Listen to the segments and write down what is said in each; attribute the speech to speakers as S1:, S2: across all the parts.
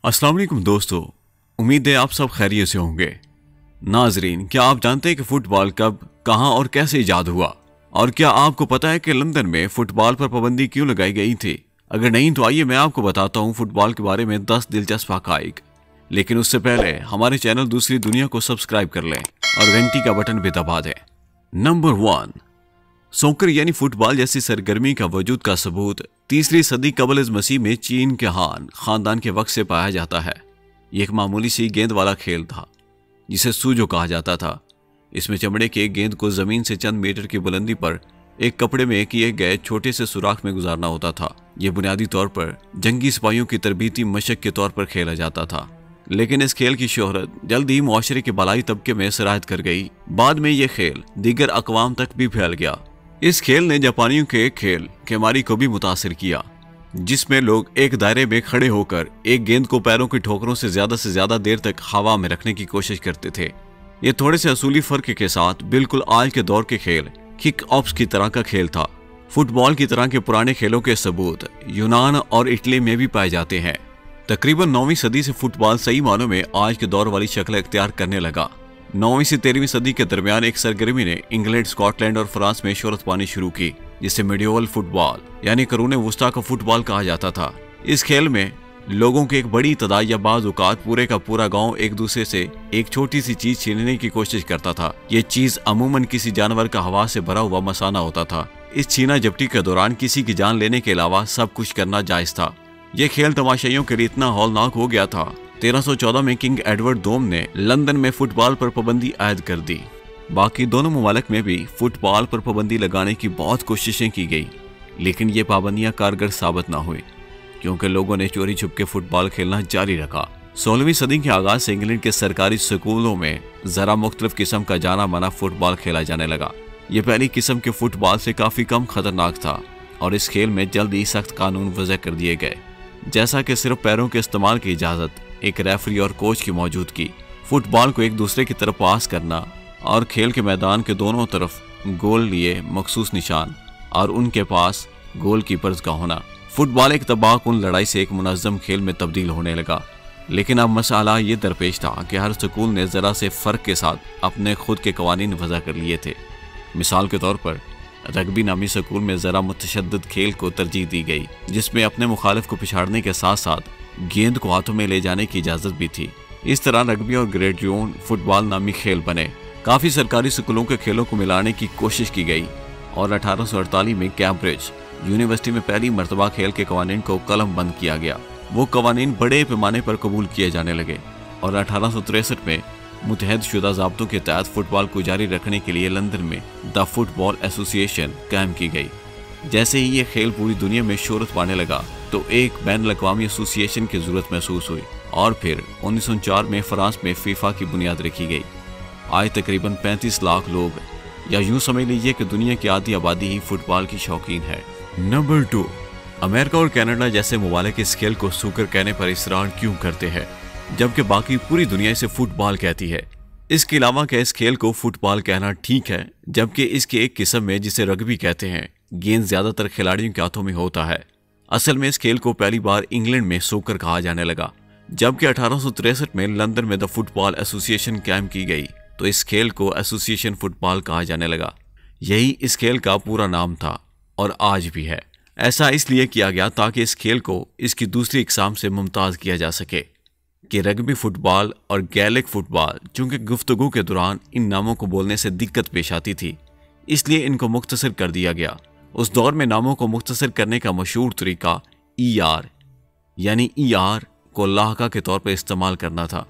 S1: अस्सलाम वालेकुम दोस्तों, उम्मीद है आप सब खैरियत से होंगे। नाजरीन, क्या आप जानते हैं कि फुटबॉल कब, कहां और कैसे इजाद हुआ? और क्या आपको पता है कि लंदन में फुटबॉल पर पाबंदी क्यों लगाई गई थी? अगर नहीं तो आइए मैं आपको बताता हूं फुटबॉल के बारे में 10 दिलचस्प हकाइक। लेकिन उससे पहले हमारे चैनल दूसरी दुनिया को सब्सक्राइब कर लें और घंटी का बटन भी दबा दें। नंबर 1, सॉकर यानी फुटबॉल जैसी सरगर्मी का वजूद का सबूत 3री सदी कबल मसीह में चीन के हान खानदान के वक्त से पाया जाता है। ये एक मामूली सी गेंद वाला खेल था जिसे सूजो कहा जाता था। इसमें चमड़े के एक गेंद को जमीन से चंद मीटर की बुलंदी पर एक कपड़े में किए गए छोटे से सुराख में गुजारना होता था। यह बुनियादी तौर पर जंगी सिपाहियों की तरबीती मशक के तौर पर खेला जाता था, लेकिन इस खेल की शोहरत जल्द ही मुआशरे के बलाई तबके में सराहत कर गई। बाद में यह खेल दीगर अकवाम तक भी फैल गया। इस खेल ने जापानियों के खेल केमारी को भी मुतासिर किया, जिसमें लोग एक दायरे में खड़े होकर एक गेंद को पैरों की ठोकरों से ज्यादा देर तक हवा में रखने की कोशिश करते थे। ये थोड़े से असूली फर्क के साथ बिल्कुल आज के दौर के खेल किक ऑप्स की तरह का खेल था। फुटबॉल की तरह के पुराने खेलों के सबूत यूनान और इटली में भी पाए जाते हैं। तकरीबन 9वीं सदी से फुटबॉल सही मानों में आज के दौर वाली शक्ल इख्तियार करने लगा। 9वीं से 13वीं सदी के दरमियान एक सरगर्मी ने इंग्लैंड, स्कॉटलैंड और फ्रांस में शोहरत पानी शुरू की, जिसे मिडियोवल फुटबॉल यानी करूने वुस्ता का फुटबॉल कहा जाता था। इस खेल में लोगों की एक बड़ी तादाद या बाज़ औक़ात पूरे का पूरा गांव एक दूसरे से एक छोटी सी चीज छीनने की कोशिश करता था। ये चीज अमूमन किसी जानवर का हवा से भरा हुआ मसाना होता था। इस छीना झपटी के दौरान किसी की जान लेने के अलावा सब कुछ करना जायज था। यह खेल तमाशाइयों के लिए इतना हौलनाक हो गया था 1314 में किंग एडवर्ड दोम ने लंदन में फुटबॉल पर पाबंदी आयद कर दी। बाकी दोनों ममालिक में भी फुटबॉल पर पाबंदी लगाने की बहुत कोशिशें की गई, लेकिन ये पाबंदियां कारगर साबित ना हुई, क्योंकि लोगों ने चोरी छुप के फुटबॉल खेलना जारी रखा। 16वीं सदी के आगाज से इंग्लैंड के सरकारी स्कूलों में जरा मुख्तलिफ किस्म का जाना माना फुटबॉल खेला जाने लगा। ये पहली किस्म के फुटबॉल से काफी कम खतरनाक था और इस खेल में जल्द ही सख्त कानून वज़ा कर दिए गए, जैसा कि सिर्फ पैरों के इस्तेमाल की इजाजत, एक रेफरी और कोच की मौजूदगी, फुटबॉल को एक दूसरे की तरफ पास करना और खेल के मैदान के दोनों तरफ गोल लिए मखसूस निशान और उनके पास गोल कीपर्स का होना। फुटबॉल एक तबाहकुन लड़ाई से एक मुनज़्ज़म खेल में तब्दील होने लगा। लेकिन अब मसाला ये दरपेश था कि हर स्कूल ने जरा से फर्क के साथ अपने खुद के कवानीन वज़ा कर लिए थे। मिसाल के तौर पर रग्बी नामी स्कूल में जरा मुतशद्दिद खेल को तरजीह दी गई, जिसमें अपने मुखालिफ को पिछाड़ने के साथ साथ गेंद को हाथों में ले जाने की इजाजत भी थी। इस तरह रग्बी और ग्रेजुएट फुटबॉल नामी खेल बने। काफी सरकारी स्कूलों के खेलों को मिलाने की कोशिश की गई और 1848 में कैम्ब्रिज यूनिवर्सिटी में पहली मरतबा खेल के कवानीन को कलम बंद किया गया। वो कवानीन बड़े पैमाने पर कबूल किए जाने लगे और 1863 में मुतहद शुदा ज़ाब्तों के तहत फुटबॉल को जारी रखने के लिए लंदन में द फुटबॉल एसोसिएशन कायम की गई। जैसे ही ये खेल पूरी दुनिया में शोहरत पाने लगा तो एक बैन-अल-अक़वामी एसोसिएशन की जरूरत महसूस हुई और फिर 1904 में फ्रांस में फीफा की बुनियाद रखी गई। आज तकरीबन 35 लाख लोग, या यूं समझ लीजिए कि दुनिया की आधी आबादी ही फुटबॉल की शौकीन है। नंबर 2, अमेरिका और कनाडा जैसे ममालिक इस खेल को सूकर कहने पर इसरार क्यों करते हैं, जबकि बाकी पूरी दुनिया इसे फुटबॉल कहती है। इसके अलावा क्या इस खेल को फुटबॉल कहना ठीक है, जबकि इसके एक किस्म में जिसे रग्बी कहते हैं, गेंद ज्यादातर खिलाड़ियों के हाथों में होता है। असल में इस खेल को पहली बार इंग्लैंड में सोकर कहा जाने लगा। जबकि 1863 में लंदन में द फुटबॉल एसोसिएशन कायम की गई तो इस खेल को एसोसिएशन फुटबॉल कहा जाने लगा। यही इस खेल का पूरा नाम था और आज भी है। ऐसा इसलिए किया गया ताकि इस खेल को इसकी दूसरी इकसाम से मुमताज किया जा सके कि रग्बी फुटबॉल और गैलिक फुटबॉल। चूंकि गुफ्तगू के दौरान इन नामों को बोलने से दिक्कत पेश आती थी, इसलिए इनको मुख्तसर कर दिया गया। उस दौर में नामों को मुख्तसर करने का मशहूर तरीका ER यानी ER को लाहका के तौर पर इस्तेमाल करना था।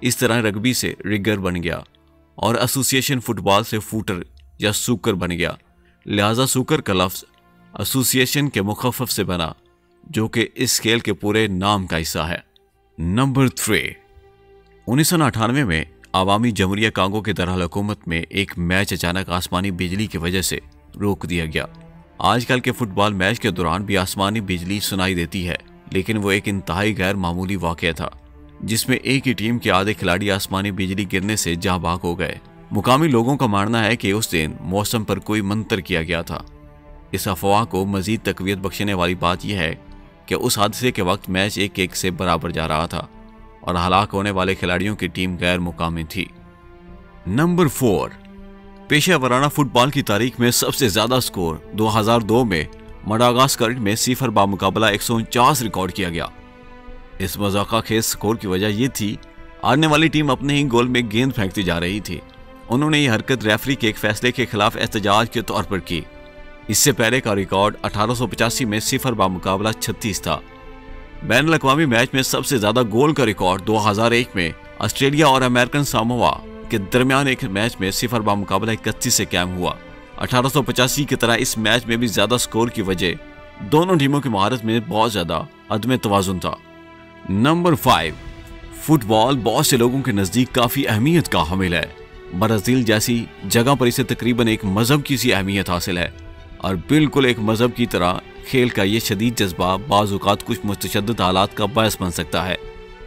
S1: इस तरह रग्बी से रिगर बन गया और एसोसिएशन फुटबॉल से फूटर या सूकर बन गया। लिहाजा सूकर का लफ्ज़ एसोसिएशन के मुखफ़फ़ से बना, जो कि इस खेल के पूरे नाम का हिस्सा है। नंबर 3, 1998 में अवामी जमहूरिया कांगो के दरअसल हुकूमत में एक मैच अचानक आसमानी बिजली की वजह से रोक दिया गया। आजकल के फुटबॉल मैच के दौरान भी आसमानी बिजली सुनाई देती है, लेकिन वो एक इंतहाई गैर मामूली वाक़या था जिसमें एक ही टीम के आधे खिलाड़ी आसमानी बिजली गिरने से जाँ बाग हो गए। मुकामी लोगों का मानना है कि उस दिन मौसम पर कोई मंत्र किया गया था। इस अफवाह को मजीद तकवीत बख्शने वाली बात यह है कि उस हादसे के वक्त मैच 1-1 से बराबर जा रहा था और हलाक होने वाले खिलाड़ियों की टीम गैर मुकामी थी। नंबर 4, पेशेवराना फुटबॉल की तारीख में सबसे ज्यादा स्कोर 2002 में मडागास्कर में 0 बामुकाबला 149 रिकॉर्ड किया गया। इस मजाका खेज स्कोर की वजह यह थी, हारने वाली टीम अपने ही गोल में गेंद फेंकती जा रही थी। उन्होंने ये हरकत रेफरी के एक फैसले के खिलाफ एहतजाज के तौर पर की। इससे पहले का रिकॉर्ड 1885 में 0 बामुकाबला 36 था। बैनुल अक़वामी मैच में सबसे ज्यादा गोल का रिकॉर्ड 2001 में ऑस्ट्रेलिया और अमेरिकन सामोआ के दरमियान एक मैच में 0 बामुकाबला 31 से कायम हुआ। 1885 की तरह इस मैच में भी ज्यादा स्कोर की वजह दोनों टीमों की महारत में बहुत ज्यादा अदम तवाज़ुन था। नंबर 5, फुटबॉल बहुत से लोगों के नजदीक काफी अहमियत का हामिल है। ब्राजील जैसी जगह पर इसे तकरीबन एक मजहब की सी अहमियत हासिल है और बिल्कुल एक मजहब की तरह खेल का ये शदीद जज्बा बाज़ औक़ात कुछ मुतशद्दिद हालात का बायस बन सकता है।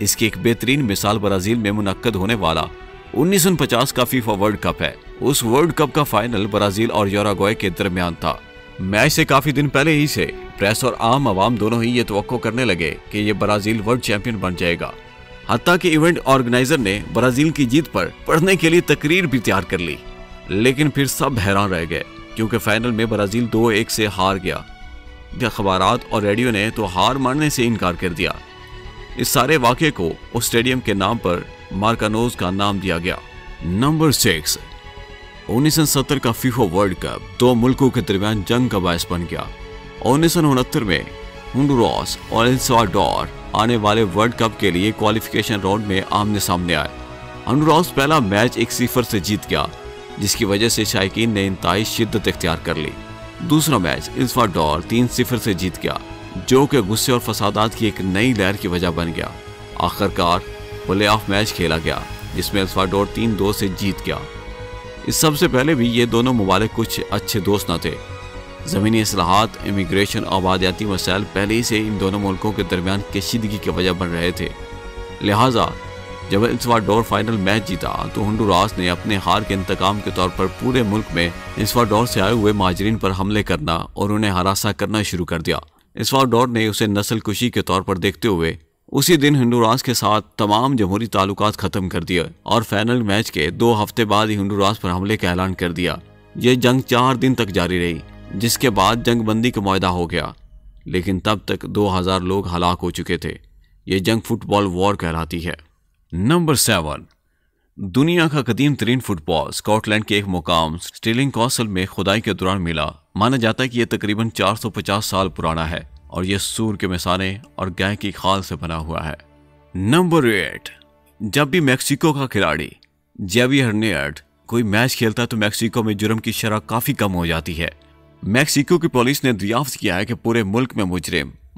S1: इसकी एक बेहतरीन मिसाल ब्राजील में मुनक्कद होने वाला 1950 का फीफा वर्ल्ड कप है। उस वर्ल्ड कप का फाइनल ब्राजील और यूरुग्वे के दरमियान था। मैच से काफी दिन पहले ही से प्रेस और आम आवाम दोनों ही ये तवक्को करने लगे कि ये ब्राजील वर्ल्ड चैंपियन बन जाएगा। हत्ता कि इवेंट ऑर्गेनाइजर ने ब्राजील की जीत पर पढ़ने के लिए तकरीर भी तैयार कर ली, लेकिन फिर सब हैरान रह गए क्योंकि फाइनल में ब्राजील 2-1 से हार गया। अखबारात और रेडियो ने तो हार मानने से इनकार कर दिया। इस सारे वाक़े को उस स्टेडियम के नाम पर मार्कानोज का नाम दिया गया। नंबर 6, 1970 का फीफा वर्ल्ड कप दो मुल्कों के दरमियान जंग का बायस बन गया। 1969 में होंडुरास और एल साल्वाडोर आने वाले वर्ल्ड कप के लिए क्वालिफिकेशन राउंड में आमने सामने आए। होंडुरास पहला मैच 1-0 से जीत गया, जिसकी वजह से शायकीन ने इंतहाई शिद्दत इख्तियार कर ली। दूसरा मैच एल साल्वाडोर 3-0 से जीत गया, जो कि गुस्से और फसादात की एक नई लहर की वजह बन गया। आखिरकार प्ले ऑफ मैच खेला गया, जिसमें एल साल्वाडोर 3-2 से जीत गया। इस सबसे पहले भी ये दोनों मुमालिक कुछ अच्छे दोस्त न थे। ज़मीनी इस्लाहात, इमिग्रेशन, आबादियाती मसाइल पहले ही से इन दोनों मुल्कों के दरमियान कशीदगी की वजह बन रहे थे। लिहाजा जब एल साल्वाडोर फाइनल मैच जीता तो होंडुरास ने अपने हार के इंतकाम के तौर पर पूरे मुल्क में एल साल्वाडोर से आए हुए महाजरीन पर हमले करना और उन्हें हरासा करना शुरू कर दिया। एल साल्वाडोर ने उसे नस्ल कुशी के तौर पर देखते हुए उसी दिन होंडुरास के साथ तमाम जमहूरी ताल्लुकात खत्म कर दिए और फाइनल मैच के 2 हफ्ते बाद ही होंडुरास पर हमले का ऐलान कर दिया। यह जंग 4 दिन तक जारी रही, जिसके बाद जंग बंदी का मुआहदा हो गया, लेकिन तब तक 2000 लोग हलाक हो चुके थे। यह जंग फुटबॉल वॉर कहलाती है। नंबर 7, दुनिया का कदीम तरीन फुटबॉल स्कॉटलैंड के एक मुकाम स्टिलिंग कासल में खुदाई के दौरान मिला। माना जाता है कि यह तकरीबन 450 साल पुराना है और यह सूर के मिसाने और गाय की खाल से बना हुआ है। नंबर 8, जब भी मैक्सिको का खिलाड़ी जेवियर हर्नांडेज कोई मैच खेलता है तो मैक्सिको में जुर्म की शरह काफी कम हो जाती है। मैक्सिको की पुलिस ने दरियाफ्त किया है कि पूरे मुल्क में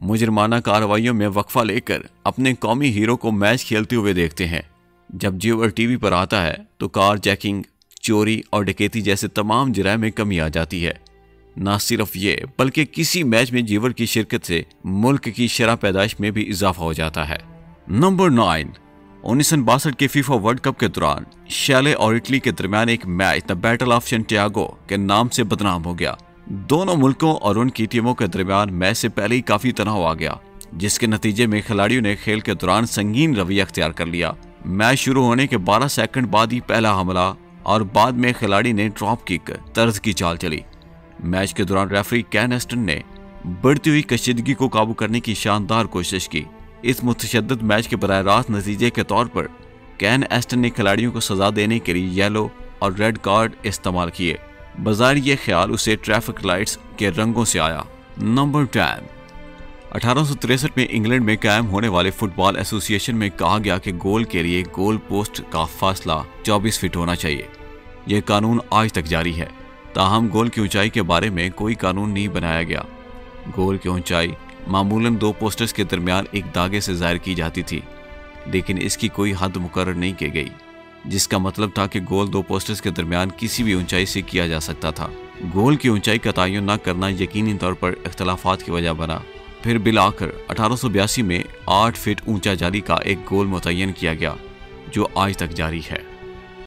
S1: मुजरिमाना कार्रवाइयों में वक्फा लेकर अपने कौमी हीरो को मैच खेलते हुए देखते हैं। जब जेवर टीवी पर आता है तो कार जैकिंग, चोरी और डकैती जैसे तमाम जराइम में कमी आ जाती है। न सिर्फ ये बल्कि किसी मैच में जेवर की शिरकत से मुल्क की शरह पैदाइश में भी इजाफा हो जाता है। नंबर 9, 1962 के फीफा वर्ल्ड कप के दौरान शैले और इटली के दरमियान एक match the battle of Santiago के नाम से बदनाम हो गया। दोनों मुल्कों और उनकी टीमों के दरमियान मैच से पहले ही काफी तनाव आ गया, जिसके नतीजे में खिलाड़ियों ने खेल के दौरान संगीन रवैया अख्तियार कर लिया। मैच शुरू होने के 12 सेकंड बाद ही पहला हमला और बाद में खिलाड़ी ने ड्रॉप किक तर्ज की चाल चली। मैच के दौरान रेफरी कैन एस्टन ने बढ़ती हुई कशीदगी को काबू करने की शानदार कोशिश की। इस मुतशद्दिद मैच के बराह रास्त नतीजे के तौर पर कैन एस्टन ने खिलाड़ियों को सजा देने के लिए येलो और रेड कार्ड इस्तेमाल किए। बाजार ये ख्याल उसे ट्रैफिक लाइट्स के रंगों से आया। नंबर 10, 1863 में इंग्लैंड में कायम होने वाले फुटबॉल एसोसिएशन में कहा गया कि गोल के लिए गोल पोस्ट का फासला 24 फीट होना चाहिए। यह कानून आज तक जारी है, ताहम गोल की ऊंचाई के बारे में कोई कानून नहीं बनाया गया। गोल की ऊंचाई मामूलन 2 पोस्टर्स के दरमियान एक दागे से जाहिर की जाती थी, लेकिन इसकी कोई हद मुकर्रर नहीं की गई, जिसका मतलब था कि गोल 2 पोस्टर्स के दरमियान किसी भी ऊंचाई से किया जा सकता था। गोल की ऊंचाई का तयन न करना यकीनी तौर पर इख्तलाफात की वजह बना। फिर बिलाकर 1882 में 8 फीट ऊंचा जाली का एक गोल मुतय्यन किया गया, जो आज तक जारी है।